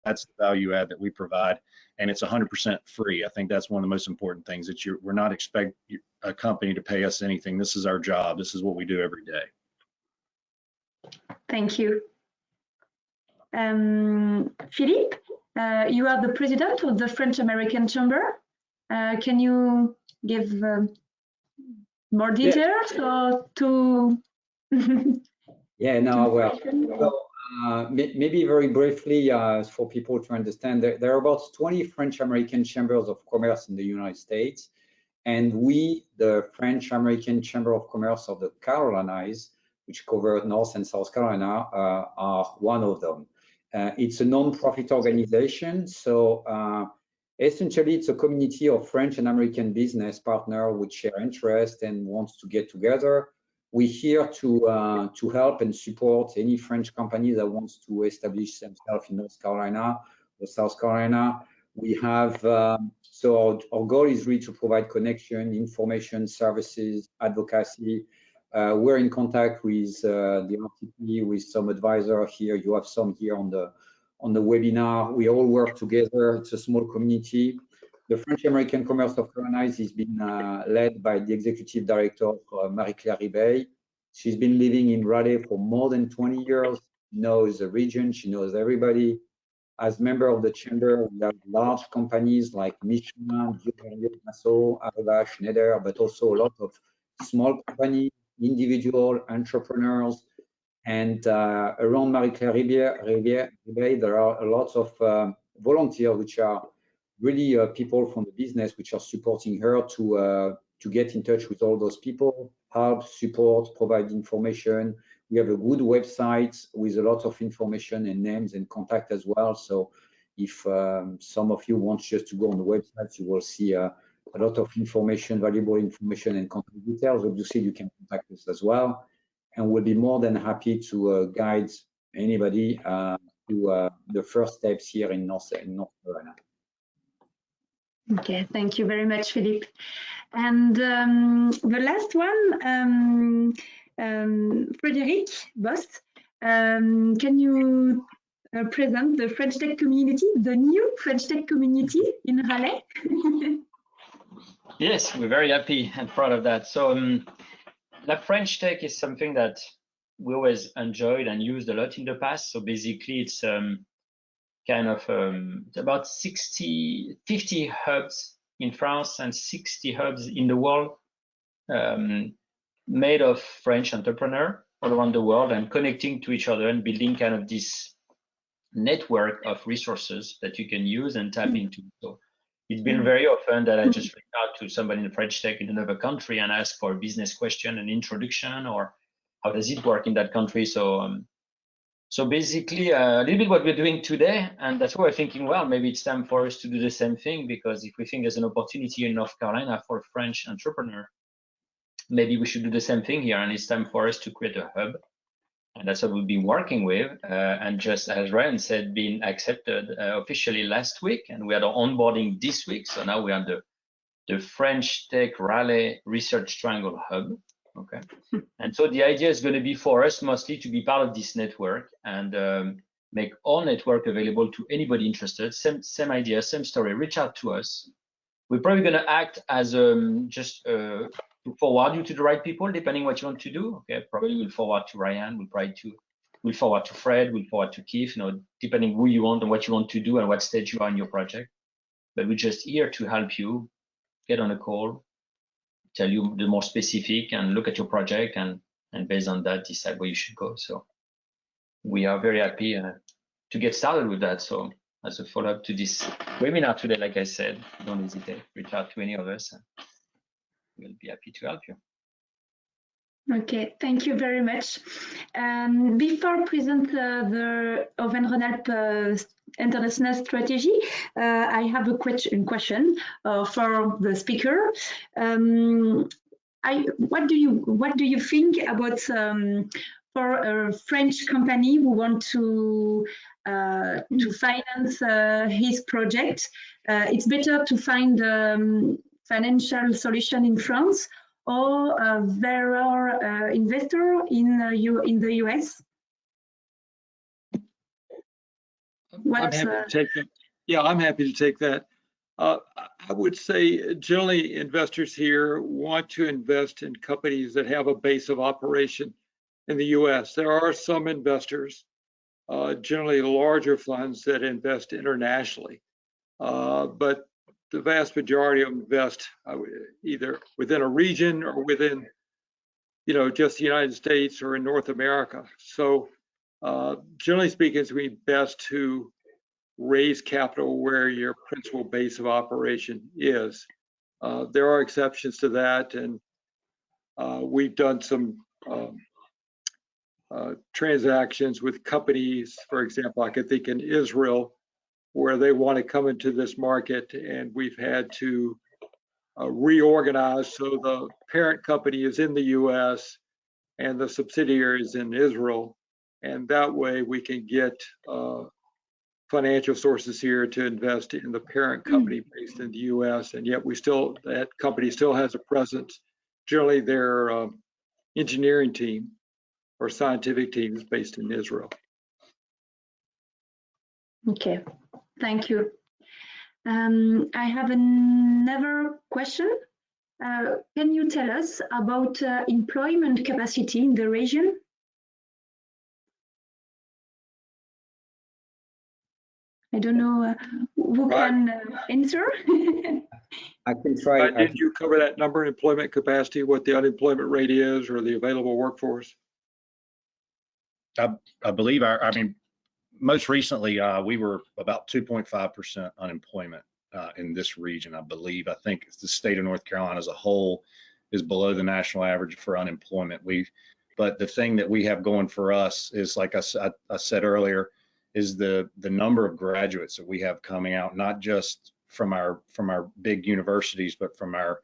the value add that we provide, and it's 100% free. I think that's one of the most important things, that we're not expecting a company to pay us anything. This is our job. This is what we do every day. Thank you. Philippe, you are the president of the French American Chamber. Can you give more details or to? Yeah, no, well, so, maybe very briefly for people to understand, there are about 20 French American Chambers of Commerce in the United States. And we, the French American Chamber of Commerce of the Carolinas, which cover North and South Carolina, are one of them. It's a non-profit organization, so essentially it's a community of French and American business partners which share interest and wants to get together. We're here to help and support any French company that wants to establish themselves in North Carolina or South Carolina. We have, so our goal is really to provide connection, information, services, advocacy. We're in contact with the RTP, with some advisor here. You have some here on the webinar. We all work together. It's a small community. The French American Commerce of Carolinas is being led by the executive director, Marie-Claire Ribey. She's been living in Raleigh for more than 20 years. She knows the region. She knows everybody. As member of the chamber, we have large companies like Michelin, Massot, Areva, Schneider, but also a lot of small companies, individual entrepreneurs. And around Marie-Claire Ribey, there are lots of volunteers, which are really people from the business, which are supporting her to get in touch with all those people, help, support, provide information. We have a good website with a lot of information and names and contact as well. So if some of you want just to go on the website, you will see a lot of information, valuable information and contact details. Obviously, you can contact us as well. And we'll be more than happy to guide anybody to the first steps here in North Carolina. Okay, thank you very much, Philippe. And the last one, Frederic, Bost, can you present the French Tech community, the new French Tech community in Raleigh? Yes, we're very happy and proud of that. So the French Tech is something that we always enjoyed and used a lot in the past. So basically it's kind of about 50 hubs in France and 60 hubs in the world, made of French entrepreneurs all around the world and connecting to each other and building kind of this network of resources that you can use and tap into. So it's been very often that I just reach out to somebody in the French Tech in another country and ask for a business question, an introduction, or how does it work in that country. So so basically a little bit what we're doing today, and that's why we're thinking, well, maybe it's time for us to do the same thing, because if we think there's an opportunity in North Carolina for a French entrepreneur, maybe we should do the same thing here, and it's time for us to create a hub. And that's what we've been working with, and just as Ryan said, being accepted officially last week, and we had our onboarding this week. So now we are the French Tech Raleigh Research Triangle Hub. Okay, and so the idea is going to be for us mostly to be part of this network and make all network available to anybody interested. Same idea, same story. Reach out to us. We're probably going to act as just to forward you to the right people, depending what you want to do. Okay, probably we'll forward to Ryan. We'll forward to Fred. We'll forward to Keith. You know, depending who you want and what you want to do and what stage you are in your project. But we're just here to help you get on a call, tell you the more specific, and look at your project and based on that decide where you should go. So we are very happy to get started with that. So as a follow-up to this webinar today, like I said, don't hesitate, reach out to any of us and we'll be happy to help you. Okay, thank you very much. Before present the Auvergne-Rhône-Alpes international strategy, I have a question for the speaker. What do you think about for a French company who want to finance his project? It's better to find financial solution in France, or there are investors in the US? I'm happy to take that. Yeah, I'm happy to take that. I would say generally investors here want to invest in companies that have a base of operation in the US. There are some investors, generally larger funds, that invest internationally, but the vast majority of them invest either within a region or within, just the United States or in North America. So generally speaking, it's going to be best to raise capital where your principal base of operation is. There are exceptions to that, and we've done some transactions with companies, for example, I could think in Israel, where they want to come into this market, and we've had to reorganize so the parent company is in the US and the subsidiaries in Israel, and that way we can get financial sources here to invest in the parent company based in the US, and yet that company still has a presence. Generally their engineering team or scientific team is based in Israel. Okay, thank you. I have another question. Can you tell us about employment capacity in the region? I don't know who can answer. I can try. Did you cover that number, employment capacity, what the unemployment rate is or the available workforce? I believe most recently, we were about 2.5% unemployment in this region, I believe. I think the state of North Carolina as a whole is below the national average for unemployment. But the thing that we have going for us is, like I said earlier, is the number of graduates that we have coming out, not just from our big universities, but from our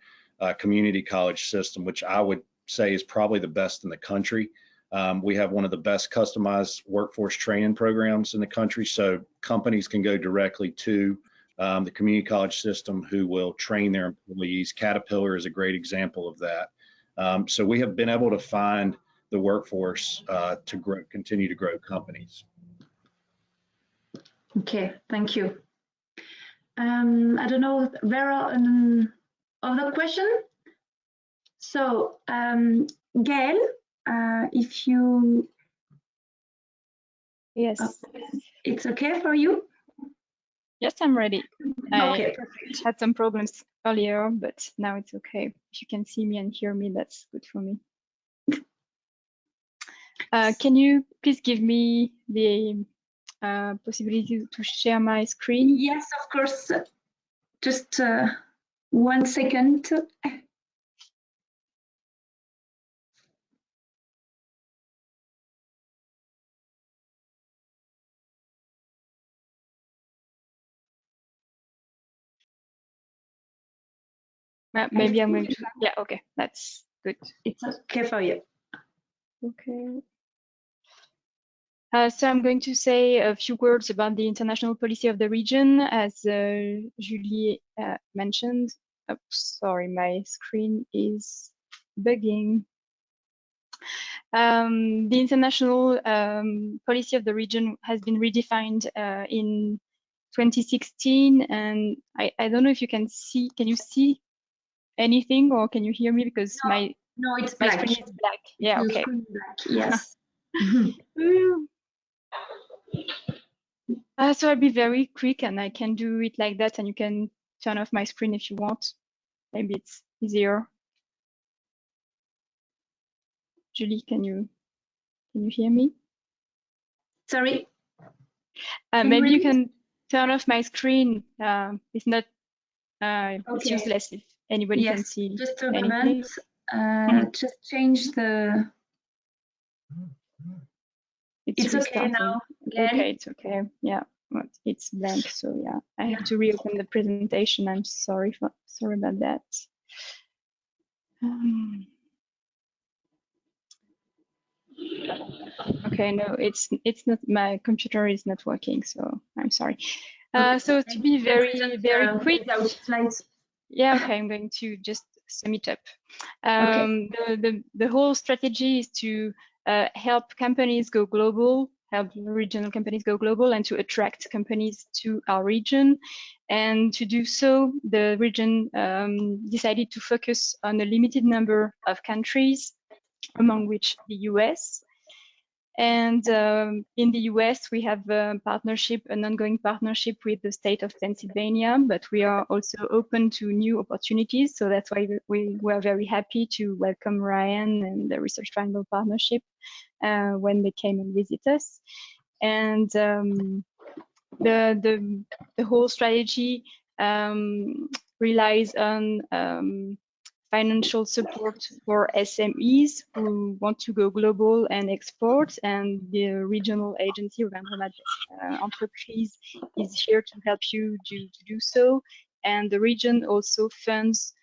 community college system, which I would say is probably the best in the country. We have one of the best customized workforce training programs in the country, so companies can go directly to the community college system who will train their employees. Caterpillar is a great example of that. So we have been able to find the workforce to continue to grow companies. Okay, thank you. I don't know, Vera, other question? So, Gail, if you... Yes. It's okay for you? Yes, I'm ready. Okay, I had some problems earlier, but now it's okay. If you can see me and hear me, that's good for me. Can you please give me the possibility to share my screen? Yes, of course. Just 1 second. Maybe I'm going to, yeah, okay, that's good. It's okay for you. Okay. So I'm going to say a few words about the international policy of the region. As Julie mentioned, oh, sorry, my screen is bugging. The international policy of the region has been redefined in 2016, and I don't know if you can see, can you see anything or can you hear me? Because No, my it's my black. screen is black. Yeah, Your okay. screen is black. Yes. So I'll be very quick and I can do it like that, and you can turn off my screen if you want. Maybe it's easier. Julie, can you hear me? Sorry. Maybe you can turn off my screen. It's not. It's Okay. useless if anybody can Yes, see just a anything. moment. Just change the. It's okay restarting. now. Again. Okay, it's okay. Yeah, but it's blank. So yeah, I have to reopen the presentation. I'm sorry about that. Okay, no, it's not. My computer is not working, so I'm sorry. Okay. So to be very quick. Slides. Yeah, okay, I'm going to just sum it up. Okay. The whole strategy is to help companies go global, help regional companies go global, and to attract companies to our region. And to do so, the region decided to focus on a limited number of countries, among which the US. And in the US, we have a partnership, an ongoing partnership with the state of Pennsylvania, but we are also open to new opportunities. So that's why we were very happy to welcome Ryan and the Research Triangle Partnership when they came and visit us. And the whole strategy relies on financial support for SMEs who want to go global and export, and the regional agency, Auvergne-Rhône-Alpes Entreprises, is here to help you to do so. And the region also funds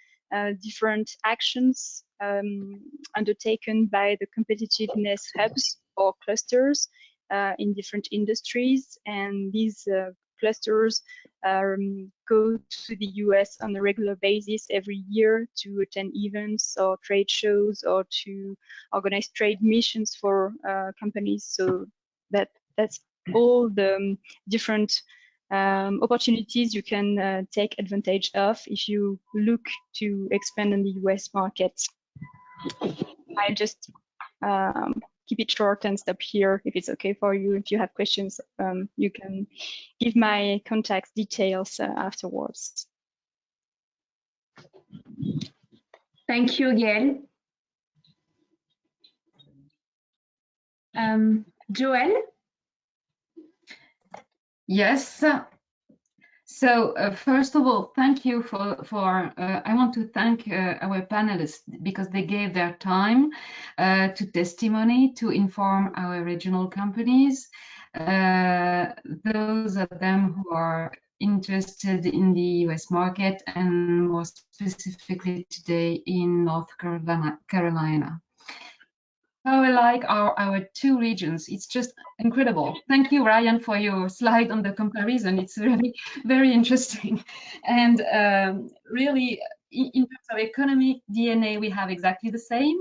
different actions undertaken by the competitiveness hubs or clusters in different industries, and these clusters go to the US on a regular basis every year to attend events or trade shows or to organize trade missions for companies. So that's all the different opportunities you can take advantage of if you look to expand in the US market. I just keep it short and stop here if it's okay for you. If you have questions, you can give my contact details afterwards. Thank you, Gail. Joël? Yes. So first of all, thank you I want to thank our panelists because they gave their time to testimony, to inform our regional companies, those of them who are interested in the US market and more specifically today in North Carolina. How I like our two regions. It's just incredible. Thank you, Ryan, for your slide on the comparison. It's really very interesting. And really, in terms of economic DNA, we have exactly the same.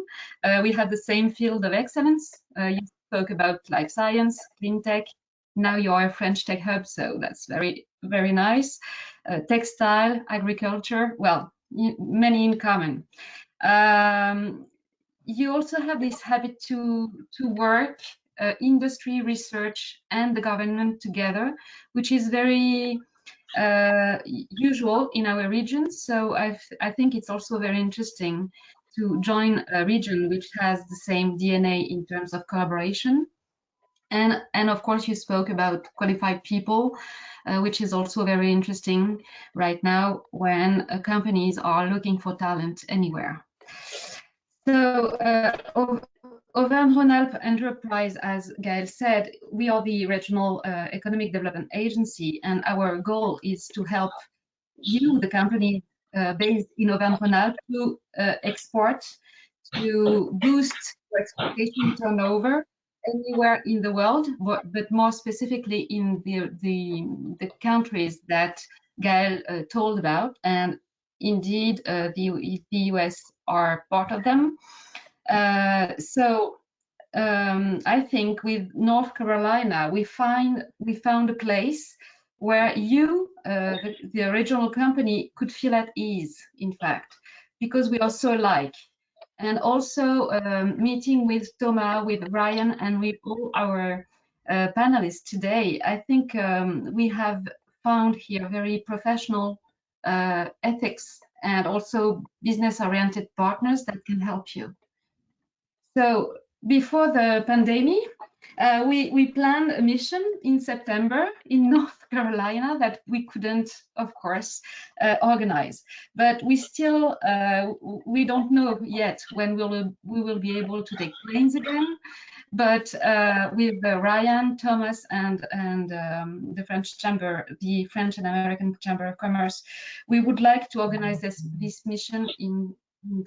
We have the same field of excellence. You spoke about life science, clean tech. Now you are a French tech hub, so that's very, very nice. Textile, agriculture, well, many in common. You also have this habit to work industry, research, and the government together, which is very usual in our region. So I think it's also very interesting to join a region which has the same DNA in terms of collaboration. And of course, you spoke about qualified people, which is also very interesting right now when companies are looking for talent anywhere. So Auvergne-Rhône-Alpes Enterprise, as Gaël said, we are the regional economic development agency, and our goal is to help you, the company based in Auvergne-Rhône-Alpes, to export, to boost your exportation turnover anywhere in the world, but more specifically in the countries that Gaël told about, and indeed the US are part of them. I think with North Carolina, we found a place where you, the regional company, could feel at ease, in fact, because we are so alike. And also meeting with Thomas, with Ryan, and with all our panelists today, I think we have found here very professional ethics and also business-oriented partners that can help you. So before the pandemic, we planned a mission in September in North Carolina that we couldn't, of course, organize. But we still, we don't know yet when we will be able to take planes again. But with Ryan, Thomas, and the French Chamber, the French and American Chamber of Commerce, we would like to organize this mission in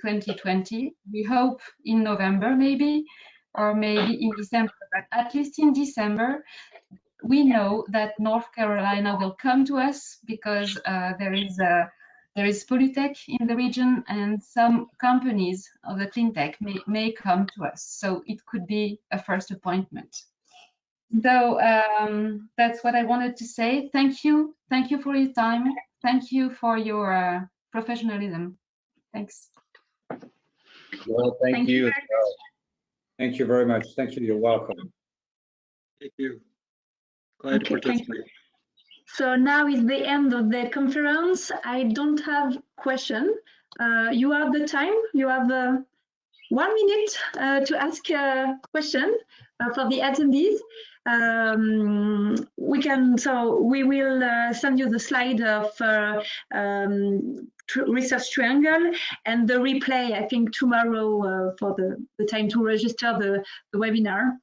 2020. We hope in November maybe, or maybe in December, but at least in December, we know that North Carolina will come to us because there is Polytech in the region, and some companies of the clean tech may come to us. So it could be a first appointment. So that's what I wanted to say. Thank you. Thank you for your time. Thank you for your professionalism. Thanks. Well, thank you. Thank you very much. Thank you. You're welcome. Thank you. Glad to participate. So now is the end of the conference. I don't have question. You have the time. You have 1 minute to ask a question for the attendees. We will send you the slide of research triangle and the replay, I think, tomorrow for the time to register the webinar.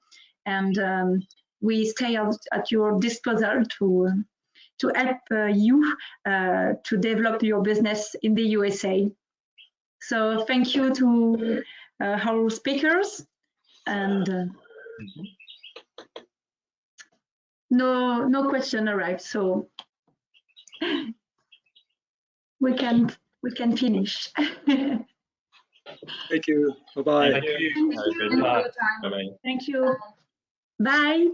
And we stay at your disposal to help you to develop your business in the USA. So thank you to our speakers, and no question arrived, so we can finish. Thank you. Bye-bye. Thank you. Thank you. Bye.